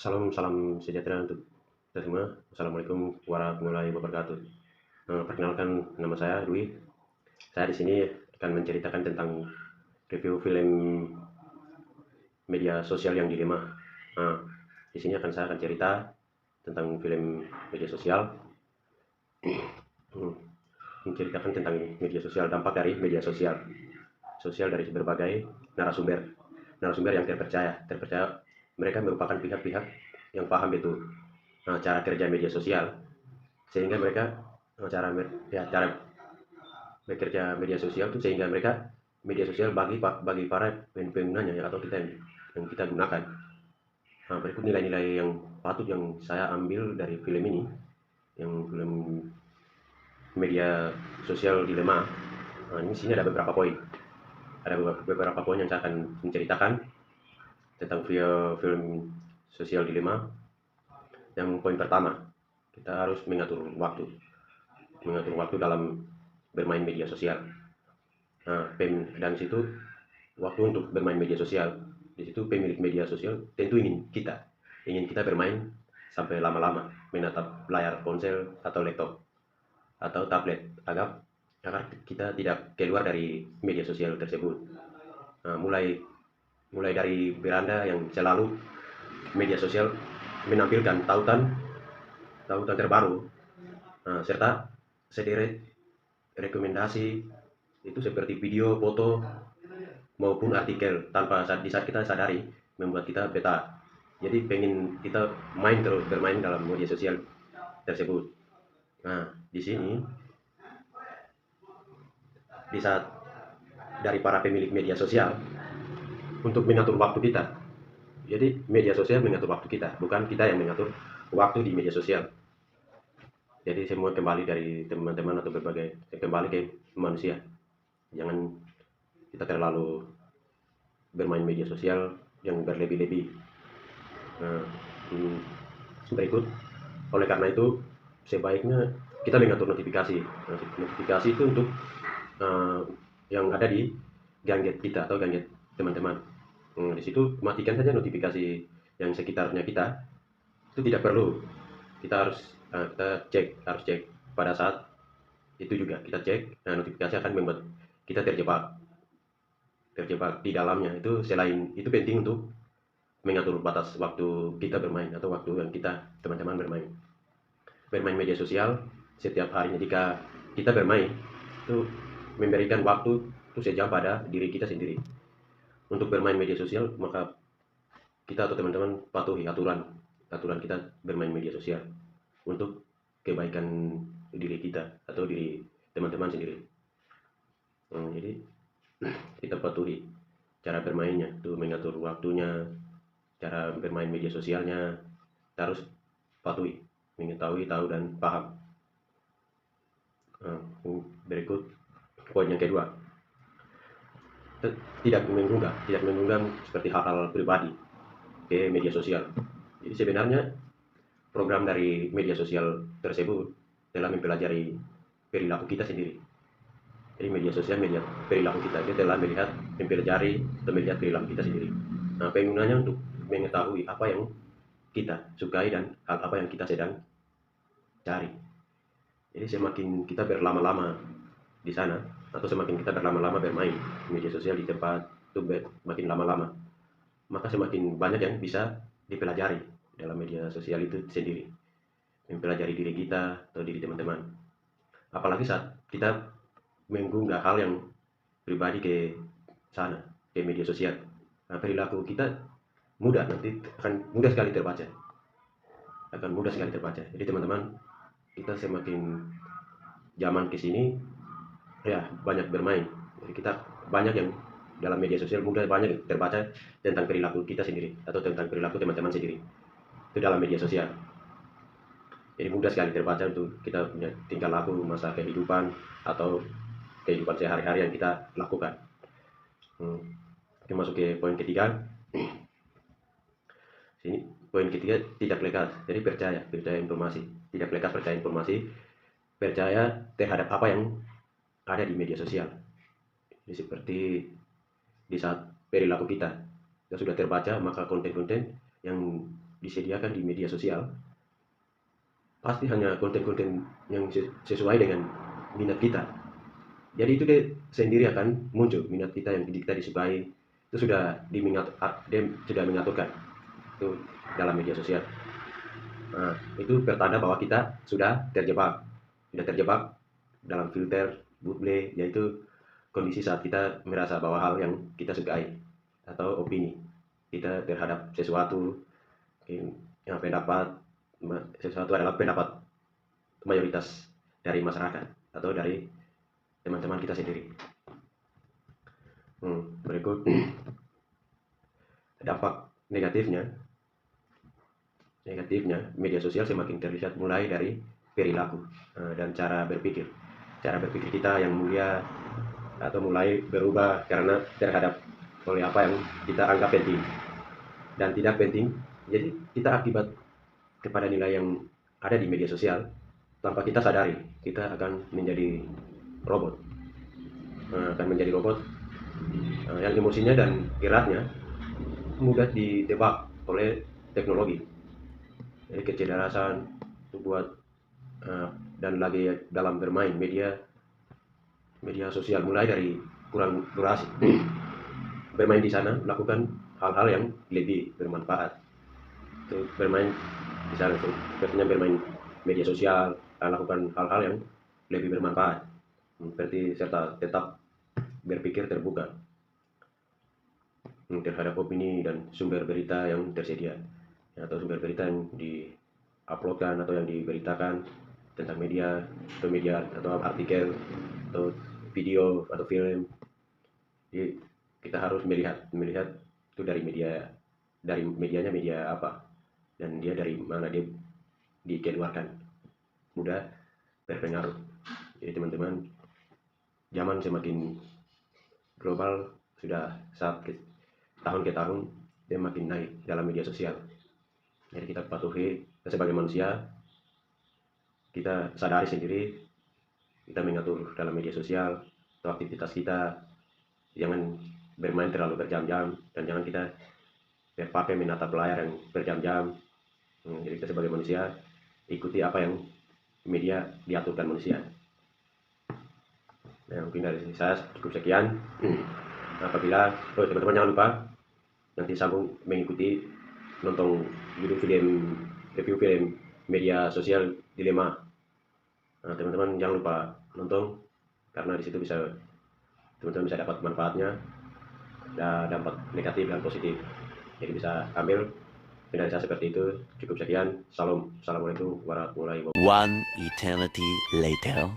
Salam salam sejahtera untuk kita semua. Assalamualaikum warahmatullahi wabarakatuh. Perkenalkan, nama saya Dwi. Saya di sini akan menceritakan tentang review film media sosial yang dilema. Nah, di sini saya akan cerita tentang film media sosial, hmm, menceritakan tentang media sosial, dampak dari media sosial, dari berbagai narasumber, yang terpercaya. Mereka merupakan pihak-pihak yang paham betul cara kerja media sosial, sehingga mereka cara bekerja media sosial itu, sehingga mereka media sosial bagi para penggunanya atau kita yang kita gunakan. Nah, berikut nilai-nilai yang patut yang saya ambil dari film ini, yang film media sosial dilema. Nah, ini sini ada beberapa poin. Ada beberapa poin yang saya akan menceritakan tentang film sosial dilema. Yang poin pertama, kita harus mengatur waktu dalam bermain media sosial. Nah, dan situ waktu untuk bermain media sosial. Di situ pemilik media sosial tentu ingin kita bermain sampai lama-lama, menatap layar ponsel atau laptop atau tablet agar kita tidak keluar dari media sosial tersebut. Nah, mulai dari beranda yang selalu media sosial menampilkan tautan terbaru, serta sederet rekomendasi itu seperti video, foto, maupun artikel tanpa di saat kita sadari membuat kita beta. Jadi pengen kita bermain dalam media sosial tersebut. Nah, di sini di saat dari para pemilik media sosial untuk mengatur waktu kita. Jadi media sosial mengatur waktu kita, bukan kita yang mengatur waktu di media sosial. Jadi semua kembali dari teman-teman atau kembali ke manusia. Jangan kita terlalu bermain media sosial yang berlebih-lebih. Nah, berikut, oleh karena itu sebaiknya kita mengatur notifikasi. Notifikasi itu untuk yang ada di gadget kita atau gadget teman-teman. Di situ matikan saja notifikasi yang sekitarnya kita. Itu tidak perlu. Kita harus cek pada saat itu juga kita cek. Nah, notifikasi akan membuat kita terjebak di dalamnya. Itu selain itu penting untuk mengatur batas waktu kita bermain atau waktu yang kita teman-teman bermain media sosial setiap harinya. Jika kita bermain itu memberikan waktu itu sejam pada diri kita sendiri untuk bermain media sosial, maka kita atau teman-teman patuhi aturan kita bermain media sosial untuk kebaikan diri kita atau diri teman-teman sendiri. Jadi kita patuhi cara bermainnya, itu mengatur waktunya, cara bermain media sosialnya, kita harus patuhi, mengetahui, tahu, dan paham. Berikut poin yang kedua, tidak mengunggah seperti hal-hal pribadi ke media sosial. Jadi sebenarnya program dari media sosial tersebut telah mempelajari perilaku kita sendiri. Jadi media sosial perilaku kita, dia telah mempelajari atau melihat perilaku kita sendiri. Nah, penggunanya untuk mengetahui apa yang kita sukai dan hal apa yang kita sedang cari. Jadi semakin kita berlama-lama di sana, atau semakin kita berlama-lama bermain media sosial di tempat itu makin lama-lama, maka semakin banyak yang bisa dipelajari dalam media sosial itu sendiri. Mempelajari diri kita atau diri teman-teman. Apalagi saat kita mengunggah hal yang pribadi ke sana, ke media sosial. Nah, perilaku kita akan mudah sekali terbaca. Jadi teman-teman, kita semakin zaman ke sini ya banyak bermain. Jadi kita banyak yang dalam media sosial banyak terbaca tentang perilaku kita sendiri atau tentang perilaku teman-teman sendiri. Itu dalam media sosial. Jadi mudah sekali terbaca untuk kita punya tingkah laku, masa kehidupan atau kehidupan sehari-hari yang kita lakukan. Kita masuk ke poin ketiga. Sini poin ketiga, tidak lekas. Jadi percaya informasi. Tidak lekas percaya informasi, percaya terhadap apa yang ada di media sosial. Jadi seperti di saat perilaku kita sudah terbaca, maka konten-konten yang disediakan di media sosial pasti hanya konten-konten yang sesuai dengan minat kita. Jadi itu dia sendiri akan muncul minat kita yang kita disukai, itu sudah dia sudah mengaturkan itu dalam media sosial. Nah, itu pertanda bahwa kita sudah terjebak dalam filter Google, yaitu kondisi saat kita merasa bahwa hal yang kita sukai atau opini kita terhadap sesuatu yang sesuatu adalah pendapat mayoritas dari masyarakat atau dari teman-teman kita sendiri. Berikut dampak negatifnya media sosial semakin terlihat mulai dari perilaku dan cara berpikir kita yang mulia atau mulai berubah karena terhadap oleh apa yang kita anggap penting dan tidak penting. Jadi kita akibat kepada nilai yang ada di media sosial, tanpa kita sadari kita akan menjadi robot yang emosinya dan geraknya mudah ditebak oleh teknologi. Jadi kecerdasan buat dan lagi dalam bermain media sosial mulai dari kurang durasi. Bermain di sana melakukan hal-hal yang lebih bermanfaat. Itu bermain di sana sepertinya bermain media sosial dan lakukan hal-hal yang lebih bermanfaat. Seperti serta tetap berpikir terbuka terhadap opini dan sumber berita yang tersedia atau sumber berita yang diuploadkan atau yang diberitakan tentang media atau artikel atau video atau film. Jadi kita harus melihat itu dari medianya media apa dan dia dari mana dia dikeluarkan, mudah berpengaruh. Jadi teman-teman, zaman semakin global, sudah tahun ke tahun dia makin naik dalam media sosial. Jadi kita patuhi sebagai manusia, kita sadari sendiri, kita mengatur dalam media sosial atau aktivitas kita, jangan bermain terlalu berjam-jam dan jangan kita berpakai menatap layar yang berjam-jam. Jadi kita sebagai manusia ikuti apa yang media diaturkan manusia. Nah, mungkin dari saya cukup sekian. Apabila teman-teman jangan lupa nanti sambung mengikuti nonton review film media sosial dilema. Nah, teman-teman jangan lupa nonton karena di situ teman-teman bisa dapat manfaatnya dan dampak negatif dan positif. Jadi bisa ambil dari saya seperti itu. Cukup sekian. Assalamualaikum warahmatullahi wabarakatuh. One eternity later.